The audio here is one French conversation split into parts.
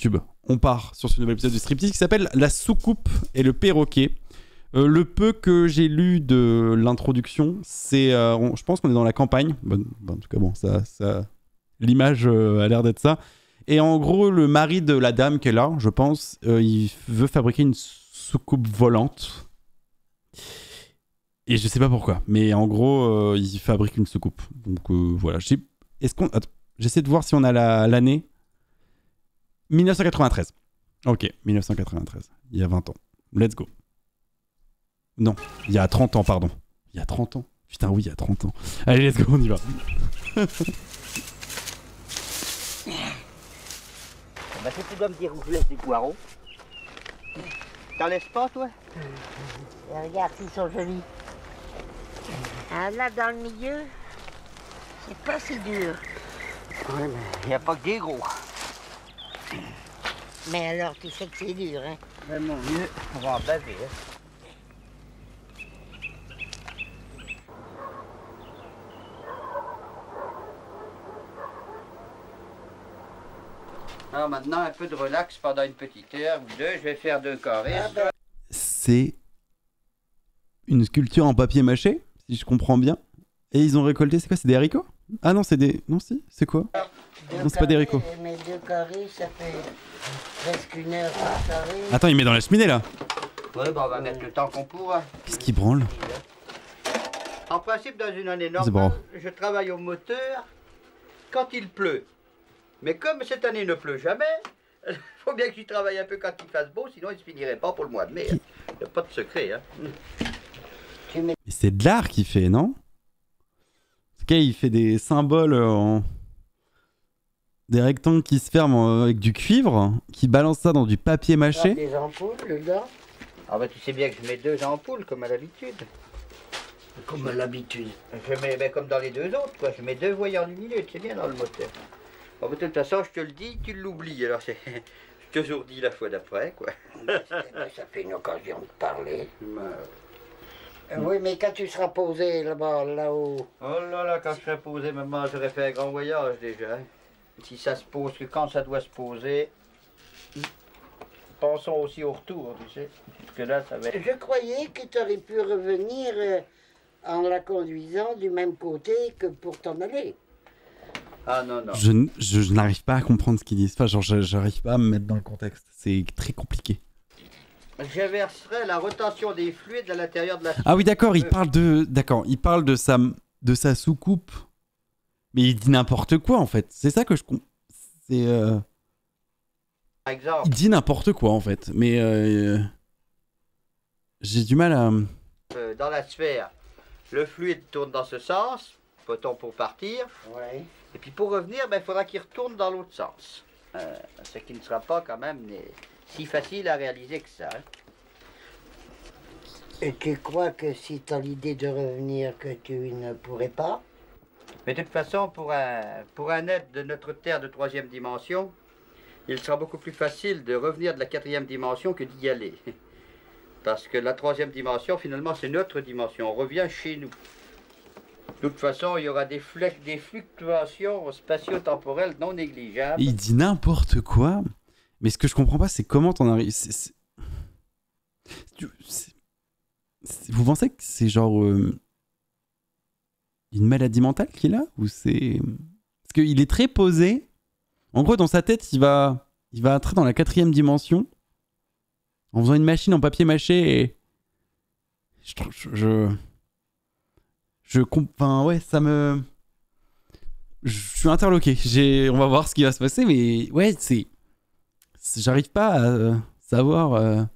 YouTube. On part sur ce nouvel épisode de Striptease qui s'appelle La soucoupe et le perroquet. Le peu que j'ai lu de l'introduction, c'est, je pense qu'on est dans la campagne. En tout cas, bon, l'image a l'air d'être ça. Et en gros, le mari de la dame qui est là, je pense, il veut fabriquer une soucoupe volante. Et je sais pas pourquoi, mais en gros, il fabrique une soucoupe. Donc voilà. Attends, j'essaie de voir si on a l'année. 1993. Ok, 1993. Il y a 20 ans. Let's go. Non, il y a 30 ans, pardon. Il y a 30 ans. Putain, oui, il y a 30 ans. Allez, let's go, on y va. Bah, si tu dois me dire où je laisse des poireaux. T'en laisses pas, toi? Regarde, ils sont jolis. Ah, là, dans le milieu, c'est pas si dur. Oui, mais il n'y a pas que des gros. Mais alors, tu sais que c'est dur, hein? Mais mon mieux, on va en baver, hein. Alors maintenant, un peu de relax pendant une petite heure ou deux. Je vais faire 2 carrés. C'est une sculpture en papier mâché, si je comprends bien. Et ils ont récolté, c'est quoi? C'est des haricots? Ah non, c'est des... Non, si, c'est quoi? Non, c'est pas des haricots. Mais 2 carrés, ça fait presque 1 heure par carré. Attends, il met dans la cheminée, là. Ouais, bah on va mettre le temps qu'on pourra. Qu'est-ce qui branle? En principe, dans une année C'est normale, bon. je travaille au moteur quand il pleut. Mais comme cette année ne pleut jamais, il faut bien que j'y travaille un peu quand il fasse beau, sinon il ne se finirait pas pour le mois de mai. Il n'y a pas de secret. Hein. Mais c'est de l'art qu'il fait, non? En tout cas, il fait des symboles des rectangles qui se ferment avec du cuivre, qui balance ça dans du papier mâché. Des ampoules, dedans. Ah bah tu sais bien que je mets 2 ampoules, comme à l'habitude. Comme à l'habitude. Je mets, ben, comme dans les 2 autres, quoi. Je mets 2 voyants lumineux, c'est bien dans le moteur. Bon, de toute façon, je te le dis, tu l'oublies. Alors, je te dis la fois d'après, quoi. Ça fait une occasion de parler. Oui, mais quand tu seras posé là-bas, là-haut... Oh là là, quand je serai posé, maman, j'aurais fait un grand voyage déjà. Si ça se pose, que quand ça doit se poser, pensons aussi au retour, tu sais. Parce que là, ça va être... Je croyais que tu aurais pu revenir en la conduisant du même côté que pour t'en aller. Ah non, non. Je n'arrive pas à comprendre ce qu'ils disent. Enfin, genre, j'arrive pas à me mettre dans le contexte. C'est très compliqué. J'inverserai la rotation des fluides à l'intérieur de la... Ah oui, d'accord, il parle de sa soucoupe. Mais il dit n'importe quoi, en fait. C'est ça que je comprends. C'est... Par exemple... Il dit n'importe quoi, en fait. Mais... J'ai du mal à... dans la sphère, le fluide tourne dans ce sens, peut-on pour partir. Ouais. Et puis pour revenir, ben, il faudra qu'il retourne dans l'autre sens. Ce qui ne sera pas quand même si facile à réaliser que ça. Hein. Et tu crois que si tu as l'idée de revenir, que tu ne pourrais pas? Mais de toute façon, pour un être de notre Terre de 3e dimension, il sera beaucoup plus facile de revenir de la 4e dimension que d'y aller. Parce que la 3e dimension, finalement, c'est notre dimension. On revient chez nous. De toute façon, il y aura des fluctuations spatio-temporelles non négligeables. Il dit n'importe quoi. Mais ce que je comprends pas, c'est comment t'en arrives... Vous pensez que c'est genre... une maladie mentale qu'il a? Ou c'est... Parce qu'il est très posé. En gros, dans sa tête, il va entrer dans la 4e dimension en faisant une machine en papier mâché et... Enfin, ouais, ça me... Je suis interloqué. On va voir ce qui va se passer, mais ouais, j'arrive pas à savoir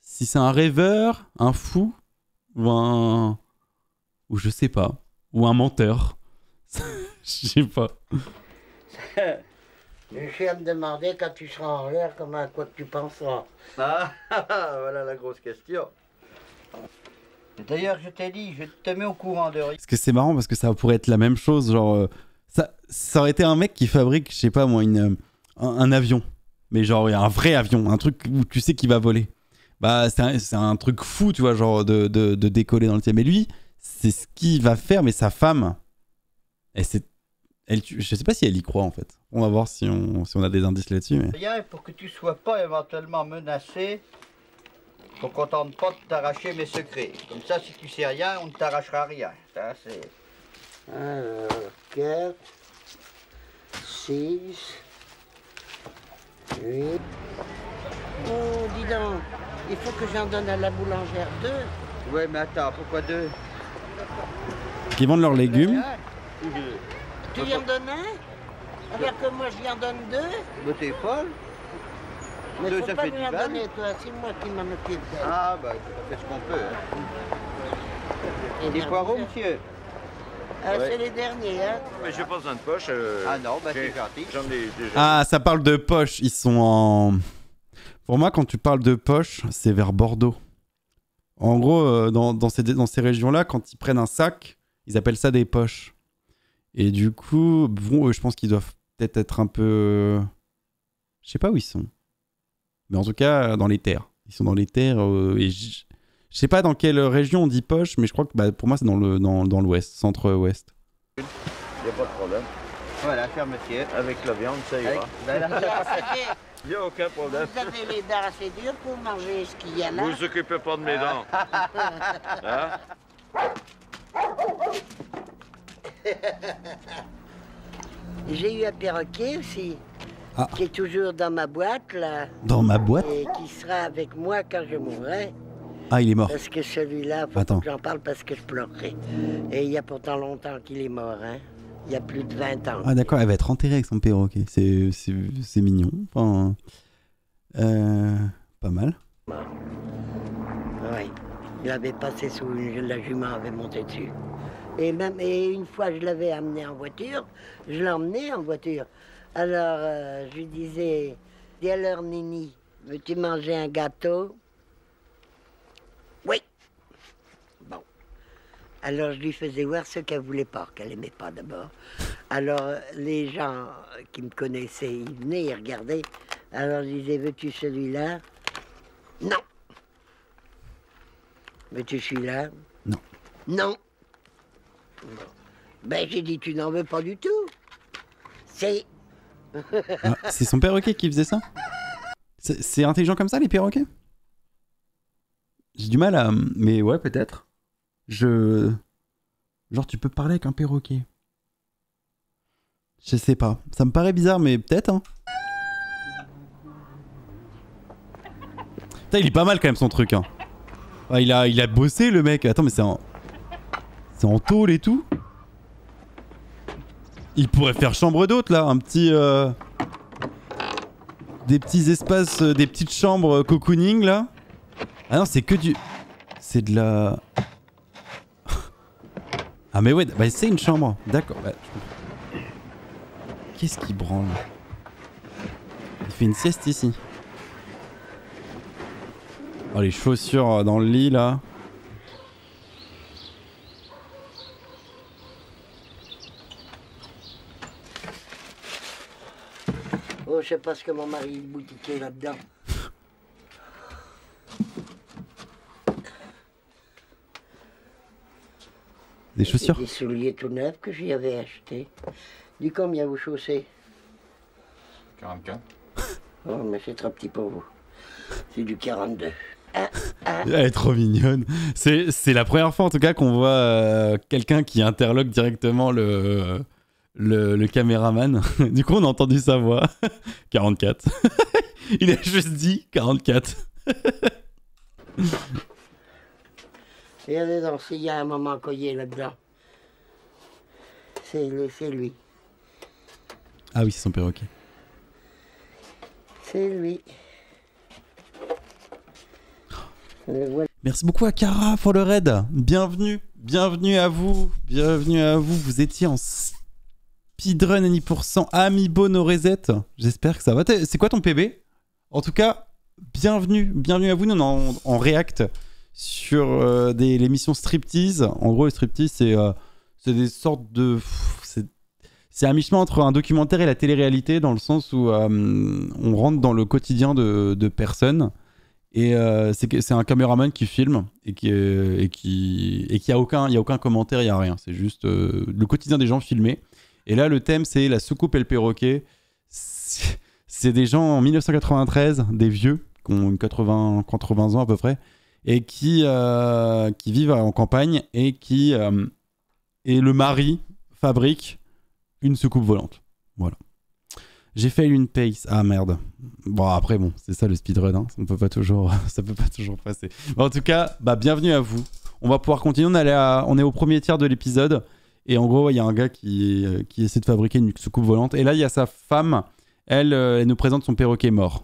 si c'est un rêveur, un fou, ou je sais pas, ou un menteur. Je sais pas. Je suis à me demander quand tu seras en l'air, comment à quoi tu penseras. Ah, voilà la grosse question. D'ailleurs, je t'ai dit, je te mets au courant de rien. Parce que c'est marrant, parce que ça pourrait être la même chose, genre... ça aurait été un mec qui fabrique, je sais pas moi, un avion. Mais genre, un vrai avion, un truc où tu sais qu'il va voler. Bah, c'est un truc fou, tu vois, genre de décoller dans le ciel. Mais lui, c'est ce qu'il va faire, mais sa femme, je sais pas si elle y croit, en fait. On va voir si on a des indices là-dessus. Mais... Rien pour que tu sois pas éventuellement menacé, pour qu'on tente pas de t'arracher mes secrets. Comme ça, si tu sais rien, on ne t'arrachera rien. Ça, c'est... Alors, 4, 6, 8. Oh, dis donc, il faut que j'en donne à la boulangère 2. Ouais, mais attends, pourquoi 2? Qui vendent leurs légumes. Tu y en donnes un? Alors que moi, j'y en donne 2? Mais t'es folle? Mais Deux, faut ça pas fait lui du en mal. donner, toi, c'est moi qui m'en occupe. Ah, bah, on fait ce qu'on peut. Hein. Et Des bien, poireaux, vous- monsieur? Ah, Ouais. c'est les derniers, hein? Mais j'ai pas besoin de poche. Ah non, bah c'est gentil. J'en ai déjà. Ah, ça parle de poche. Ils sont en... Pour moi, quand tu parles de poche, c'est vers Bordeaux. En gros, dans ces régions-là, quand ils prennent un sac, ils appellent ça des poches. Et du coup, bon, je pense qu'ils doivent peut-être être un peu... Je sais pas où ils sont. Mais en tout cas, dans les terres. Ils sont dans les terres. Et je sais pas dans quelle région on dit poche, mais je crois que bah, pour moi, c'est dans l'ouest, centre-ouest. Y a pas de problème. Voilà, cher monsieur. Avec la viande, ça ira. Avec- voilà. Y a aucun problème. Vous avez les dents assez dures pour manger ce qu'il y a là. Vous occupez pas de mes dents. Hein? J'ai eu un perroquet aussi, Ah. qui est toujours dans ma boîte là, Dans ma boîte? et qui sera avec moi quand je mourrai. Ah, il est mort. Parce que celui-là, faut Attends. pas que j'en parle parce que je pleurerai. Et il y a pourtant longtemps qu'il est mort, hein. Il y a plus de 20 ans. Ah d'accord, elle va être enterrée avec son perroquet. C'est mignon. Enfin, pas mal. Oui. Il avait passé sous la jument avait monté dessus. Et une fois, je l'avais amené en voiture. Je l'ai emmené en voiture. Alors, je lui disais, dis alors, Nini, veux-tu manger un gâteau? Oui. Bon. Alors, je lui faisais voir ce qu'elle voulait pas, qu'elle aimait pas d'abord. Alors, les gens qui me connaissaient, ils venaient, ils regardaient. Alors, je disais, veux-tu celui-là? Non. Veux-tu celui-là? Non. Non. Bon. Ben, j'ai dit, tu n'en veux pas du tout. C'est... Ah, c'est son perroquet qui faisait ça? C'est intelligent comme ça, les perroquets? J'ai du mal à... Mais ouais, peut-être. Genre, tu peux parler avec un perroquet. Je sais pas. Ça me paraît bizarre, mais peut-être, hein. Putain, il est pas mal quand même, son truc, hein. Ah, il a bossé, le mec. Attends, mais c'est en tôle et tout. Il pourrait faire chambre d'hôte, là. Un petit... Des petits espaces, des petites chambres cocooning, là. Ah non, c'est que du... C'est de la... Ah mais ouais, bah c'est une chambre. D'accord. Bah, qu'est-ce qui branle? Il fait une sieste ici. Oh, les chaussures dans le lit, là. Oh, je sais pas ce que mon mari boutiquait là-dedans. Des chaussures. Des souliers tout neufs que j'y avais achetés. Du combien vous chaussez? 44. Oh, mais c'est trop petit pour vous. C'est du 42. Elle est trop mignonne. C'est la première fois en tout cas qu'on voit quelqu'un qui interloque directement le caméraman. Du coup, on a entendu sa voix. 44. Il a juste dit 44. Regardez donc, s'il y a un moment collier là-dedans. C'est lui. Ah oui, c'est son perroquet. C'est lui. Le voilà. Merci beaucoup à Cara pour le raid. Bienvenue. Bienvenue à vous. Bienvenue à vous. Vous étiez en speedrun à 10%. Amiibo no reset. J'espère que ça va. C'est quoi ton PB? En tout cas, bienvenue. Bienvenue à vous. Nous, on est en react sur l'émission Striptease. En gros, le Striptease, c'est des sortes de... C'est un mi-chemin entre un documentaire et la télé-réalité, dans le sens où on rentre dans le quotidien de personnes. Et c'est un caméraman qui filme et qui y a aucun commentaire, il y a rien. C'est juste le quotidien des gens filmés. Et là, le thème, c'est la soucoupe et le perroquet. C'est des gens en 1993, des vieux, qui ont 80 ans à peu près, et qui vivent en campagne et le mari fabrique une soucoupe volante. Voilà. J'ai fait une pace. Ah merde. Bon après bon, c'est ça le speedrun, hein. Ça peut pas toujours passer. Bon, en tout cas, bienvenue à vous. On va pouvoir continuer. On est au premier tiers de l'épisode et en gros, il y a un gars qui essaie de fabriquer une soucoupe volante et là il y a sa femme. Elle nous présente son perroquet mort.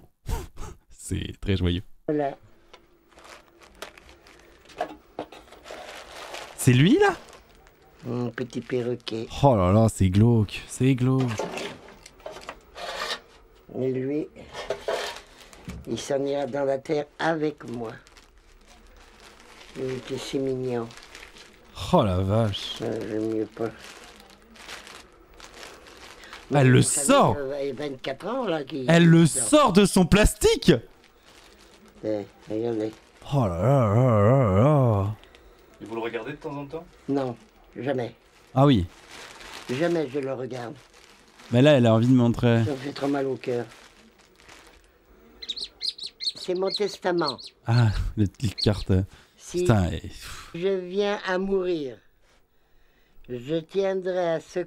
C'est très joyeux. Voilà. C'est lui là? Mon petit perroquet. Oh là là, c'est glauque. C'est glauque. Et lui, il s'en ira dans la terre avec moi. Il était si mignon. Oh la vache. J'aime mieux pas. Elle le Vous savez, sort. Il y a 24 ans là. Elle le sort de son plastique. Regardez. Oh là là là là là. Et vous le regardez de temps en temps? Non, jamais. Ah oui. Jamais je le regarde. Mais là, elle a envie de montrer. Ça me fait trop mal au cœur. C'est mon testament. Ah, les petites cartes. Si Putain. je viens à mourir, je tiendrai à ce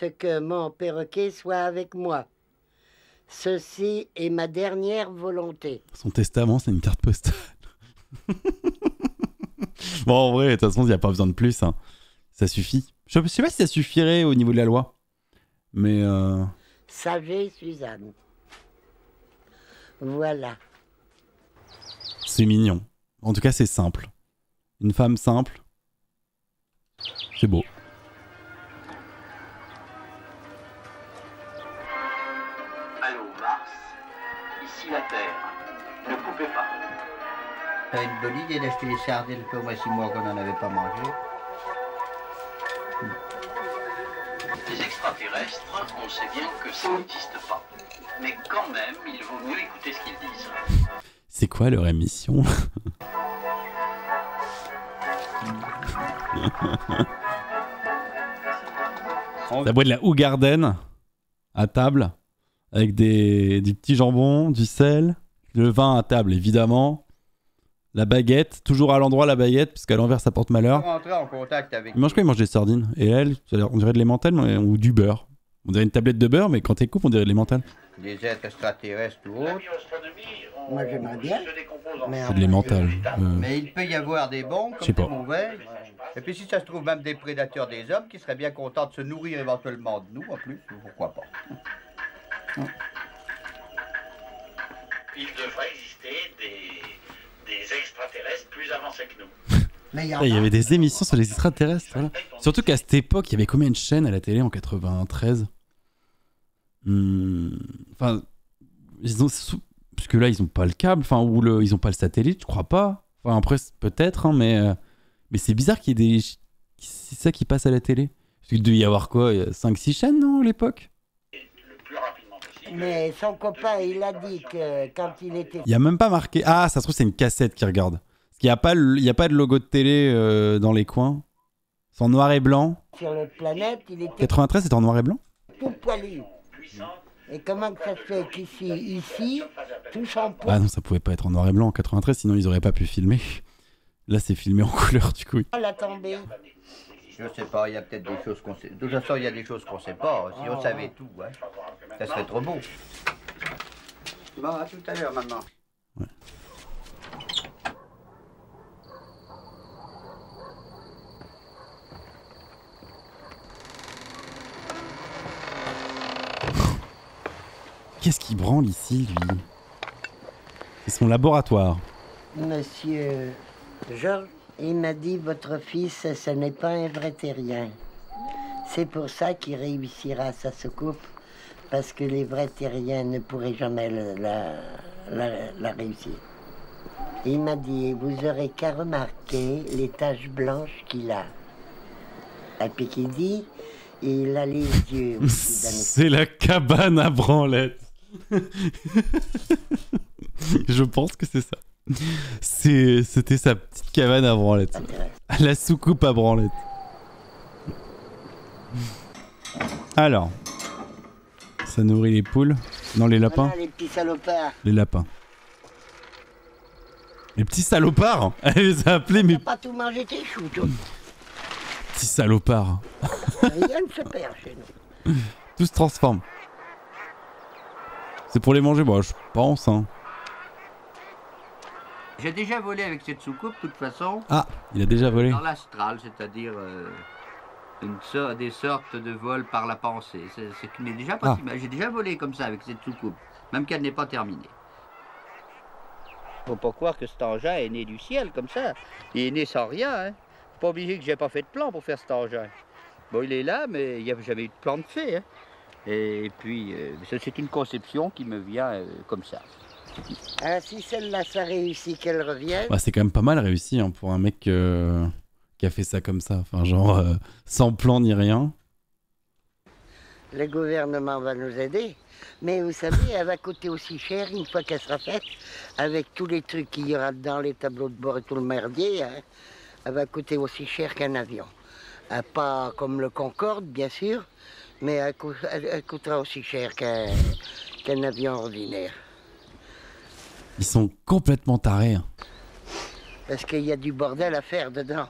que mon perroquet soit avec moi. Ceci est ma dernière volonté. Son testament, c'est une carte postale. Bon, en vrai, de toute façon, il n'y a pas besoin de plus. Hein. Ça suffit. Je sais pas si ça suffirait au niveau de la loi. Mais... Sagez, Suzanne. Voilà. C'est mignon. En tout cas, c'est simple. Une femme simple. C'est beau. Allô, Mars. Ici la Terre. Ne coupez pas. T'as une bonne idée d'acheter des sardines, pour moi 6 mois qu'on n'en avait pas mangé. Les extraterrestres, on sait bien que ça n'existe pas. Mais quand même, il vaut mieux écouter ce qu'ils disent. C'est quoi leur émission? Ça boit de la Hougarden à table avec du petit jambon, du sel, le vin à table évidemment, la baguette, toujours à l'endroit la baguette puisqu'à l'envers ça porte malheur. Rentrer en contact avec. Il mange quoi? Il mange des sardines. Et elle, on dirait de l'emmental ou du beurre. On dirait une tablette de beurre mais quand t'es coupes on dirait de l'emmental. Des êtres extraterrestres ou autres. Moi, j'aimerais bien. Mais C'est de l'emmental. Mais il peut y avoir des bons Je sais comme pas. des mauvais. Et puis si ça se trouve même des prédateurs des hommes qui seraient bien contents de se nourrir éventuellement de nous en plus, pourquoi pas. Il devrait exister des extraterrestres plus avancés que nous. Mais Il y avait des émissions sur les extraterrestres. Voilà. Surtout qu'à cette époque, il y avait combien de chaînes à la télé en 93? Enfin, parce que là, ils ont pas le câble, enfin, ils ont pas le satellite, je crois pas. Enfin, après, peut-être, hein, mais c'est bizarre qu'il y ait c'est ça qui passe à la télé. Parce qu'il devait y avoir quoi, 5-6 chaînes, non, à l'époque? Le plus rapidement possible. Mais son copain, il a dit que quand il était... Il y a même pas marqué. Ah, ça se trouve, c'est une cassette qu'il regarde. Parce qu'il y a pas de logo de télé dans les coins. C'est en noir et blanc. Sur la planète, il était 93, c'était en noir et blanc? tout poilu. Et comment que ça se fait qu'ici, tout son poids, Ah non, ça pouvait pas être en noir et blanc en 93, sinon ils auraient pas pu filmer. Là, c'est filmé en couleur, du coup. l'a tombé. Je sais pas, il y a peut-être des choses qu'on sait. De toute façon, il y a des choses qu'on sait pas. Si on savait tout, hein, ça serait trop beau. Bon, à tout à l'heure, maman. Ouais. Qu'est-ce qu'il branle ici, lui? C'est son laboratoire. Monsieur Georges, il m'a dit, votre fils, ce n'est pas un vrai terrien. C'est pour ça qu'il réussira sa soucoupe, parce que les vrais terriens ne pourraient jamais la réussir. Il m'a dit, vous aurez qu'à remarquer les taches blanches qu'il a. Et puis qu'il dit, il a les yeux aussi d'un C'est la cabane à branlette. Je pense que c'est ça. C'était sa petite cabane à branlette. extraterrestre. La soucoupe à branlette. Alors, Ça nourrit les poules. Non, les lapins. Voilà les petits salopards. Les lapins. Les petits salopards. Elle les a appelés mes T'as pas tout mangé tes choux, toi. petits salopards. Rien ne se perd chez nous. Tout se transforme. C'est pour les manger, moi, je pense. Hein. J'ai déjà volé avec cette soucoupe, de toute façon, Ah, il a déjà volé. dans l'astral, c'est-à-dire des sortes de vols par la pensée. C'est ce qui n'est déjà pas Ah. si mal. J'ai déjà volé comme ça avec cette soucoupe, même qu'elle n'est pas terminée. Faut pas croire que cet engin est né du ciel comme ça. Il est né sans rien. Hein. Pas obligé que j'ai pas fait de plan pour faire cet engin. Bon, il est là, mais il n'y avait jamais eu de plan de fait. Hein. Et puis, c'est une conception qui me vient comme ça. Ah, si celle-là, ça réussit, qu'elle revienne. Bah, c'est quand même pas mal réussi hein, pour un mec qui a fait ça comme ça. Enfin, genre, sans plan ni rien. Le gouvernement va nous aider. Mais vous savez, elle va coûter aussi cher une fois qu'elle sera faite, avec tous les trucs qu'il y aura dedans, les tableaux de bord et tout le merdier. Hein, elle va coûter aussi cher qu'un avion. Pas comme le Concorde, bien sûr, mais elle coûtera aussi cher qu'un avion ordinaire. Ils sont complètement tarés. Hein. Parce qu'il y a du bordel à faire dedans.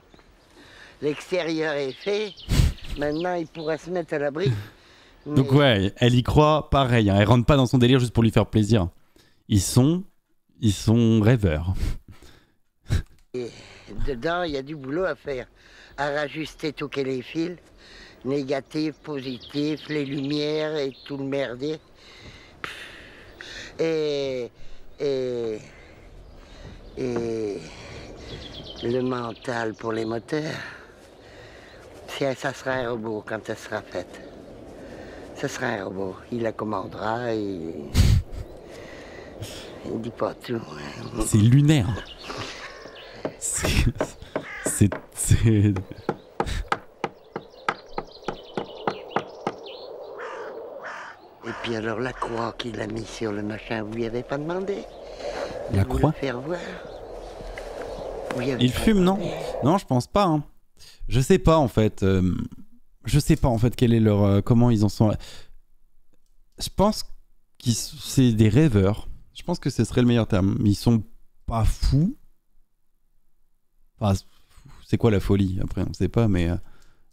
L'extérieur est fait, maintenant il pourra se mettre à l'abri. Donc ouais, elle y croit pareil. Hein. Elle rentre pas dans son délire juste pour lui faire plaisir. Ils sont rêveurs. Et dedans, il y a du boulot à faire. À rajuster tous les fils, négatifs, positifs, les lumières et tout le merdier. Et le mental pour les moteurs. Ça sera un robot quand elle sera faite. Ce sera un robot. Il la commandera et... Il dit pas tout. C'est lunaire. C'est... Et puis alors la croix qu'il a mis sur le machin, vous lui avez pas demandé? La Vous croix le faire voir. Vous lui avez Il pas fume, non? demandé? Non, je pense pas. Hein. Je sais pas en fait. Je sais pas en fait quel est leur... comment ils en sont... Je pense que c'est des rêveurs. Je pense que ce serait le meilleur terme. Ils sont pas fous. Enfin, c'est quoi la folie? Après, on sait pas, mais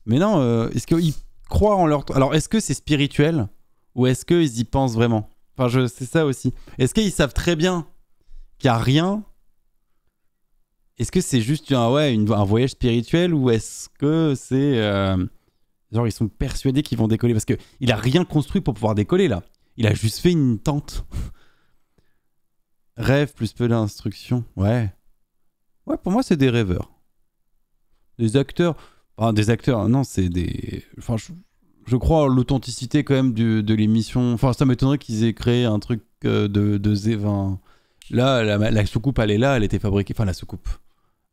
non, est-ce qu'ils croient en leur... Alors, est-ce que c'est spirituel? Ou est-ce qu'ils y pensent vraiment? Enfin, c'est ça aussi. Est-ce qu'ils savent très bien qu'il n'y a rien? Est-ce que c'est juste un voyage spirituel? Ou est-ce que c'est... genre, ils sont persuadés qu'ils vont décoller? Parce qu'il a rien construit pour pouvoir décoller, là. Il a juste fait une tente. Rêve plus peu d'instructions. Ouais. Ouais, pour moi, c'est des rêveurs. Des acteurs... Enfin, des acteurs, non, c'est des... Enfin, je crois à l'authenticité quand même de l'émission. Enfin, ça m'étonnerait qu'ils aient créé un truc de Z20. Là, la soucoupe, elle est là, elle a été fabriquée... Enfin, la soucoupe.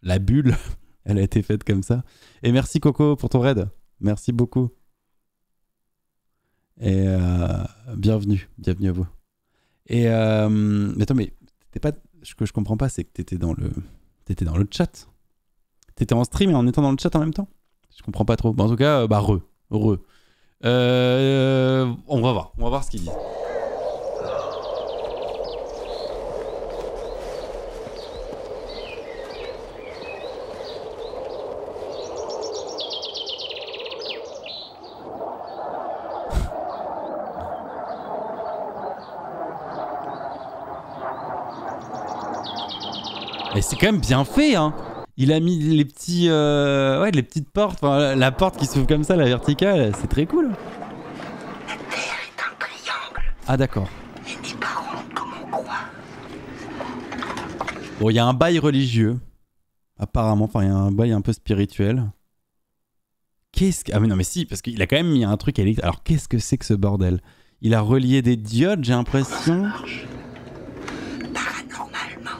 La bulle, elle a été faite comme ça. Et merci Coco pour ton raid. Merci beaucoup. Et bienvenue à vous. Et mais attends, mais t'étais pas... Ce que je comprends pas, c'est que t'étais dans le chat. T'étais en stream et en étant dans le chat en même temps. Je comprends pas trop. Bon, en tout cas, bah on va voir ce qu'ils disent. Et c'est quand même bien fait, hein. Il a mis les petits, les petites portes, enfin, la porte qui s'ouvre comme ça, la verticale, c'est très cool. La Terre est un triangle. Ah d'accord. Elle n'est pas ronde comme on croit. Bon, il y a un bail religieux, apparemment, enfin il y a un bail un peu spirituel. Ah mais non mais si, parce qu'il a quand même mis un truc électrique. Alors qu'est-ce que c'est que ce bordel? Il a relié des diodes, j'ai l'impression. Paranormalement.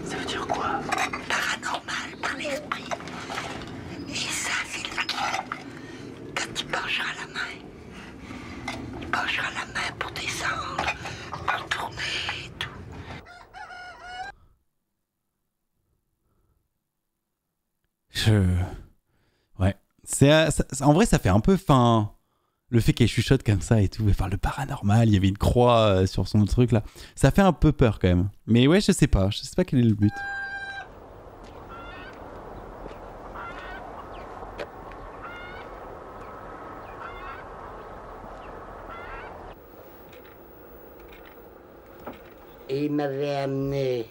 Ça veut dire quoi? Paranormal par l'esprit. Et ça, c'est le guide. Quand il penchera la main. Il penchera la main pour descendre, pour tourner et tout. Ouais. En vrai, ça fait un peu fin. Le fait qu'elle chuchote comme ça et tout, elle parle de paranormal, il y avait une croix sur son truc là. Ça fait un peu peur quand même. Mais ouais, je sais pas quel est le but. Et il m'avait amené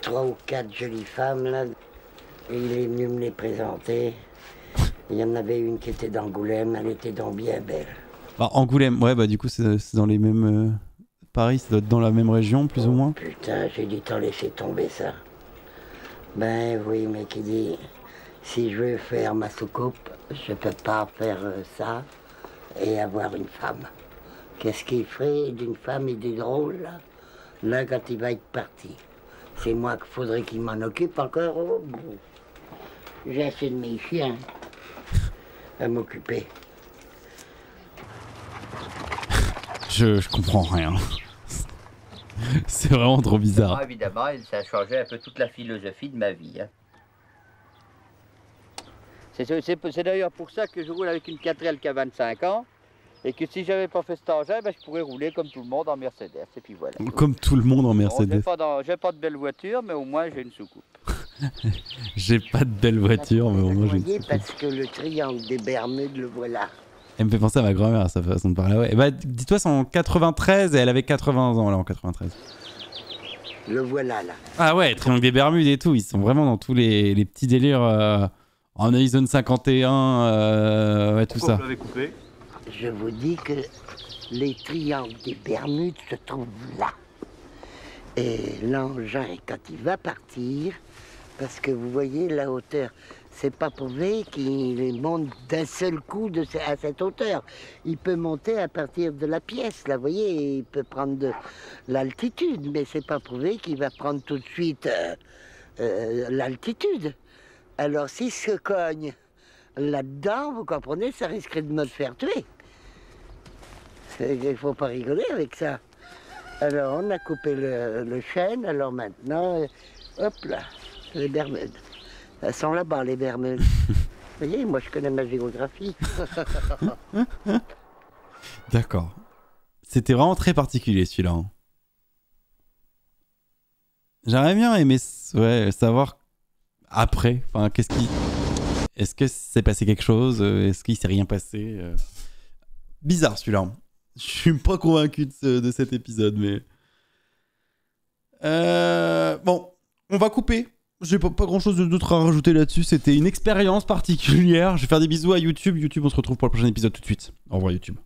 3 ou 4 jolies femmes là. Et il est venu me les présenter. Il y en avait une qui était d'Angoulême, elle était donc bien belle. Bah, Angoulême, ouais, bah du coup, c'est dans les mêmes. Paris, ça doit être dans la même région, plus ou moins. Putain, j'ai dit t'en laisser tomber ça. Ben oui, mais qui dit, si je veux faire ma soucoupe, je peux pas faire ça et avoir une femme. Qu'est-ce qu'il ferait d'une femme et du drôle là? Là, quand il va être parti. C'est moi qu'il faudrait qu'il m'en occupe encore. Oh, bon. J'ai assez de mes chiens à m'occuper. Je comprends rien. C'est vraiment trop bizarre. Ah, évidemment, ça a changé un peu toute la philosophie de ma vie. Hein. C'est d'ailleurs pour ça que je roule avec une 4L qui a 25 ans. Et que si j'avais pas fait cet engin, ben, je pourrais rouler comme tout le monde en Mercedes. Et puis voilà. Comme tout le monde en Mercedes. J'ai pas de belle voiture, mais au moins j'ai une soucoupe. J'ai pas de belle voiture, mais au moins j'ai une soucoupe. Parce que le triangle des Bermudes, le voilà. Elle me fait penser à ma grand-mère, à sa façon de parler. Ouais. Et bah, dis-toi, c'est en 93 et elle avait 80 ans là en 93. Le voilà là. Ah ouais, triangle des Bermudes et tout. Ils sont vraiment dans tous les petits délires en Horizon 51, ouais, tout ça. Vous l'avez coupé. Je vous dis que les triangles des Bermudes se trouvent là. Et l'engin, quand il va partir, parce que vous voyez la hauteur, c'est pas prouvé qu'il monte d'un seul coup à cette hauteur. Il peut monter à partir de la pièce, là, vous voyez, il peut prendre de l'altitude, mais c'est pas prouvé qu'il va prendre tout de suite l'altitude. Alors s'il se cogne là-dedans, vous comprenez, ça risquerait de me le faire tuer. Il faut pas rigoler avec ça. Alors on a coupé le chêne, alors maintenant, hop là, les Bermudes. Elles sont là-bas, les Bermudes. Vous voyez, moi je connais ma géographie. D'accord. C'était vraiment très particulier celui-là. Hein. J'aurais bien aimé savoir après, enfin, est-ce que s'est passé quelque chose? Est-ce qu'il s'est rien passé? Bizarre celui-là. Je suis pas convaincu de cet épisode, mais... Bon, on va couper. J'ai pas grand-chose d'autre à rajouter là-dessus. C'était une expérience particulière. Je vais faire des bisous à YouTube. YouTube, on se retrouve pour le prochain épisode tout de suite. Au revoir YouTube.